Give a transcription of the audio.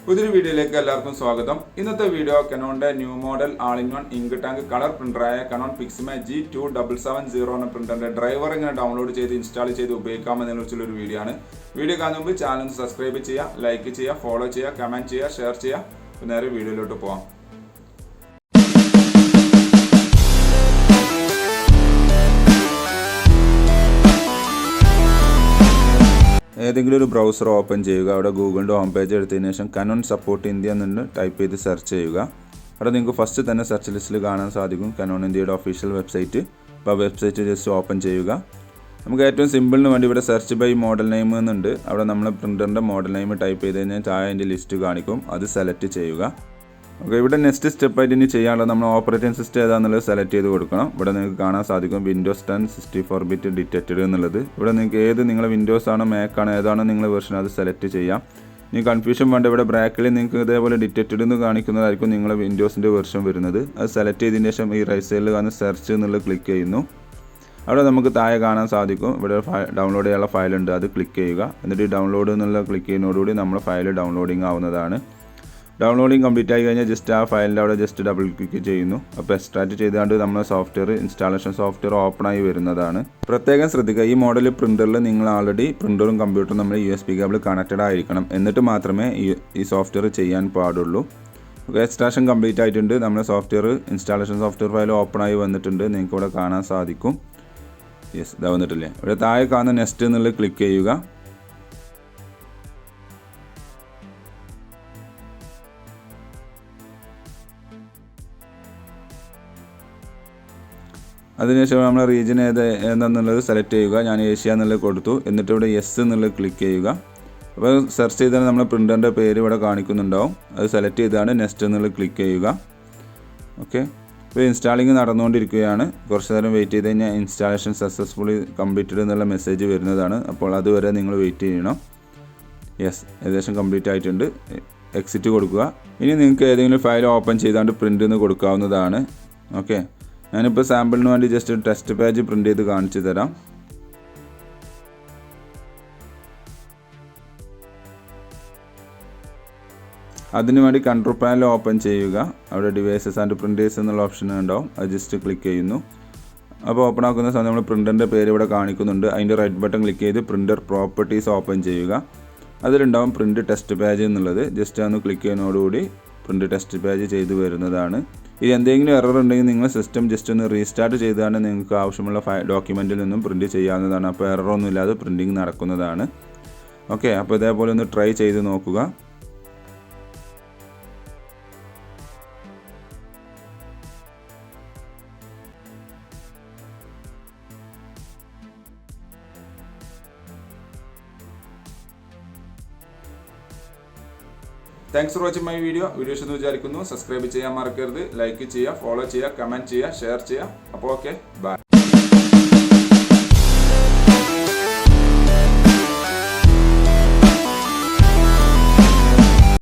പുതിയൊരു വീഡിയോയിലേക്ക് എല്ലാവർക്കും സ്വാഗതം. ഇന്നത്തെ വീഡിയോ കനോണിന്റെ new model all in one ink tank colour പ്രിന്ററായ കനോൺ പിക്സിമ G2770 എന്ന പ്രിന്ററിന്റെ ഡ്രൈവർ എങ്ങനെ ഡൗൺലോഡ് ചെയ്ത് ഇൻസ്റ്റാൾ ചെയ്ത് ഉപയോഗിക്കാമെന്നതിനെ കുറിച്ചുള്ള ഒരു വീഡിയോ ആണ്. വീഡിയോ കാണുന്ന മുമ്പ് ചാനൽ സബ്സ്ക്രൈബ് ചെയ്യുക, ലൈക്ക് ചെയ്യുക, ഫോളോ ചെയ്യുക, കമന്റ് ചെയ്യുക, ഷെയർ ചെയ്യുക. നേരെ വീഡിയോയിലോട്ട് പോകാം. ഏതെങ്കിലും ഒരു ബ്രൗസർ ഓപ്പൺ ചെയ്യുക. അവിടെ ഗൂഗിളിൻ്റെ ഹോം പേജ് എടുത്തതിന് ശേഷം കനോൺ സപ്പോർട്ട് ഇന്ത്യ എന്ന് ടൈപ്പ് ചെയ്ത് സെർച്ച് ചെയ്യുക. അവിടെ നിങ്ങൾക്ക് ഫസ്റ്റ് തന്നെ സെർച്ച് ലിസ്റ്റിൽ കാണാൻ സാധിക്കും കനോൺ ഇന്ത്യയുടെ ഒഫീഷ്യൽ വെബ്സൈറ്റ്. അപ്പോൾ വെബ്സൈറ്റ് ജസ്റ്റ് ഓപ്പൺ ചെയ്യുക. നമുക്ക് ഏറ്റവും സിമ്പിളിന് വേണ്ടി ഇവിടെ സെർച്ച് ബൈ മോഡൽ നെയിം എന്നുണ്ട്. അവിടെ നമ്മൾ പ്രിൻ്ററിൻ്റെ മോഡൽ നെയിം ടൈപ്പ് ചെയ്ത് കഴിഞ്ഞാൽ താഴെ അതിൻ്റെ ലിസ്റ്റ് കാണിക്കും. അത് സെലക്ട് ചെയ്യുക. ഓക്കെ, ഇവിടെ നെക്സ്റ്റ് സ്റ്റെപ്പായിട്ട് ഇനി ചെയ്യാനുള്ളത് നമ്മൾ ഓപ്പറേറ്റിംഗ് സിസ്റ്റം ഏതാണെന്നുള്ളത് സെലക്ട് ചെയ്ത് കൊടുക്കണം. ഇവിടെ നിങ്ങൾക്ക് കാണാൻ സാധിക്കും വിൻഡോസ് 10 64-bit ഡിറ്റക്റ്റഡ് എന്നുള്ളത്. ഇവിടെ നിങ്ങൾക്ക് ഏത് നിങ്ങളുടെ വിൻഡോസ് ആണോ മാക് ആണോ ഏതാണോ നിങ്ങളുടെ വെർഷൻ അത് സെലക്ട് ചെയ്യാം. ഇനി കൺഫ്യൂഷൻ വേണ്ട ഇവിടെ ബ്രാക്കിൽ നിങ്ങൾക്ക് ഇതേപോലെ ഡിറ്റക്റ്റഡ് എന്ന് കാണിക്കുന്നതായിരിക്കും നിങ്ങളുടെ വിൻഡോസിൻ്റെ വെർഷൻ വരുന്നത്. അത് സെലക്ട് ചെയ്തതിന് ശേഷം ഈ റൈറ്റ് സൈഡിൽ കാണുന്ന സെർച്ച് എന്നുള്ളത് ക്ലിക്ക് ചെയ്യുന്നു. അവിടെ നമുക്ക് താഴെ കാണാൻ സാധിക്കും ഇവിടെ ഡൗൺലോഡ് ചെയ്യാനുള്ള ഫയലുണ്ട്. അത് ക്ലിക്ക് ചെയ്യുക. എന്നിട്ട് ഡൗൺലോഡ് എന്നുള്ള ക്ലിക്ക് ചെയ്യുന്നതോടുകൂടി നമ്മുടെ ഫയൽ ഡൗൺലോഡിങ് ആവുന്നതാണ്. ഡൗൺലോഡിങ് കംപ്ലീറ്റ് ആയി കഴിഞ്ഞാൽ ജസ്റ്റ് ആ ഫയലിൻ്റെ അവിടെ ജസ്റ്റ് ഡബിൾ ക്ലിക്ക് ചെയ്യുന്നു. അപ്പോൾ എക്സ്ട്രാക്ട് ചെയ്തുകൊണ്ട് നമ്മുടെ സോഫ്റ്റ്വെയർ ഇൻസ്റ്റാളേഷൻ സോഫ്റ്റ്വെയർ ഓപ്പൺ ആയി വരുന്നതാണ്. പ്രത്യേകം ശ്രദ്ധിക്കുക, ഈ മോഡൽ പ്രിൻ്ററിൽ നിങ്ങൾ ആൾറെഡി പ്രിൻ്ററും കമ്പ്യൂട്ടറും നമ്മൾ USB കേബിൾ കണക്റ്റഡ് ആയിരിക്കണം. എന്നിട്ട് മാത്രമേ ഈ സോഫ്റ്റ്വെയർ ചെയ്യാൻ പാടുള്ളൂ. ഓക്കെ, എക്സ്ട്രാക്ഷൻ കംപ്ലീറ്റ് ആയിട്ടുണ്ട്. നമ്മുടെ software installation software file open ആയി വന്നിട്ടുണ്ട്. നിങ്ങൾക്ക് ഇവിടെ കാണാൻ സാധിക്കും. യെസ്, ഇതാ വന്നിട്ടില്ലേ. ഇവിടെ താഴെ കാണുന്ന നെക്സ്റ്റ് എന്നുള്ളത് ക്ലിക്ക് ചെയ്യുക. അതിനുശേഷം നമ്മൾ റീജിയൻ ഏതാണെന്നുള്ളത് സെലക്ട് ചെയ്യുക. ഞാൻ ഏഷ്യ എന്നുള്ളത് കൊടുത്തു. എന്നിട്ട് ഇവിടെ യെസ് എന്നുള്ളത് ക്ലിക്ക് ചെയ്യുക. അപ്പോൾ സെർച്ച് ചെയ്താൽ നമ്മൾ പ്രിൻ്ററിൻ്റെ പേര് ഇവിടെ കാണിക്കുന്നുണ്ടാവും. അത് സെലക്ട് ചെയ്താണ് നെക്സ്റ്റ് എന്നുള്ളത് ക്ലിക്ക് ചെയ്യുക. ഓക്കെ, ഇപ്പോൾ ഇൻസ്റ്റാളിങ് നടന്നുകൊണ്ടിരിക്കുകയാണ്. കുറച്ച് നേരം വെയിറ്റ് ചെയ്ത് കഴിഞ്ഞാൽ ഇൻസ്റ്റാളേഷൻ സക്സസ്ഫുള്ളി കംപ്ലീറ്റഡ് എന്നുള്ള മെസ്സേജ് വരുന്നതാണ്. അപ്പോൾ അതുവരെ നിങ്ങൾ വെയിറ്റ് ചെയ്യണം. യെസ്, ഏകദേശം കംപ്ലീറ്റ് ആയിട്ടുണ്ട്. എക്സിറ്റ് കൊടുക്കുക. ഇനി നിങ്ങൾക്ക് ഏതെങ്കിലും ഫയൽ ഓപ്പൺ ചെയ്താണ്ട് പ്രിൻ്റ് എന്ന് കൊടുക്കാവുന്നതാണ്. ഓക്കെ, ഞാനിപ്പോൾ സാമ്പിളിന് വേണ്ടി ജസ്റ്റ് ടെസ്റ്റ് പേജ് പ്രിൻ്റ് ചെയ്ത് കാണിച്ചു തരാം. അതിനുവേണ്ടി കൺട്രോൾ പാനൽ ഓപ്പൺ ചെയ്യുക. അവിടെ ഡിവൈസസ് ആൻഡ് പ്രിൻറ്റേഴ്സ് എന്നുള്ള ഓപ്ഷൻ ഉണ്ടാവും. അത് ജസ്റ്റ് ക്ലിക്ക് ചെയ്യുന്നു. അപ്പോൾ ഓപ്പൺ ആക്കുന്ന സമയം നമ്മൾ പ്രിൻ്ററിൻ്റെ പേര് ഇവിടെ കാണിക്കുന്നുണ്ട്. അതിൻ്റെ റൈറ്റ് ബട്ടൺ ക്ലിക്ക് ചെയ്ത് പ്രിൻ്റർ പ്രോപ്പർട്ടീസ് ഓപ്പൺ ചെയ്യുക. അതിലുണ്ടാവും പ്രിൻ്റ് ടെസ്റ്റ് പേജ് എന്നുള്ളത്. ജസ്റ്റ് ഒന്ന് ക്ലിക്ക് ചെയ്യുന്നതോടുകൂടി പ്രിൻ്റ് ടെസ്റ്റ് പേജ് ചെയ്ത് വരുന്നതാണ്. ഇത് എന്തെങ്കിലും എറർ ഉണ്ടെങ്കിൽ നിങ്ങൾ സിസ്റ്റം ജസ്റ്റ് ഒന്ന് റീസ്റ്റാർട്ട് ചെയ്താണ് നിങ്ങൾക്ക് ആവശ്യമുള്ള ഡോക്യുമെൻറ്റിൽ നിന്നും പ്രിൻറ്റ് ചെയ്യാവുന്നതാണ്. അപ്പോൾ എററൊന്നും ഇല്ലാതെ പ്രിൻറ്റിങ് നടക്കുന്നതാണ്. ഓക്കെ, അപ്പോൾ ഇതേപോലെ ഒന്ന് ട്രൈ ചെയ്ത് നോക്കുക. Thanks for watching my video. Videos എന്ന് വിചാരിക്കുന്നു. സബ്സ്ക്രൈബ് ചെയ്യാൻ മറക്കരുത്. ലൈക്ക് ചെയ്യുക, ഫോളോ ചെയ്യുക, കമൻറ്റ് ചെയ്യുക, ഷെയർ ചെയ്യുക. അപ്പോൾ ഓക്കെ, ബൈ.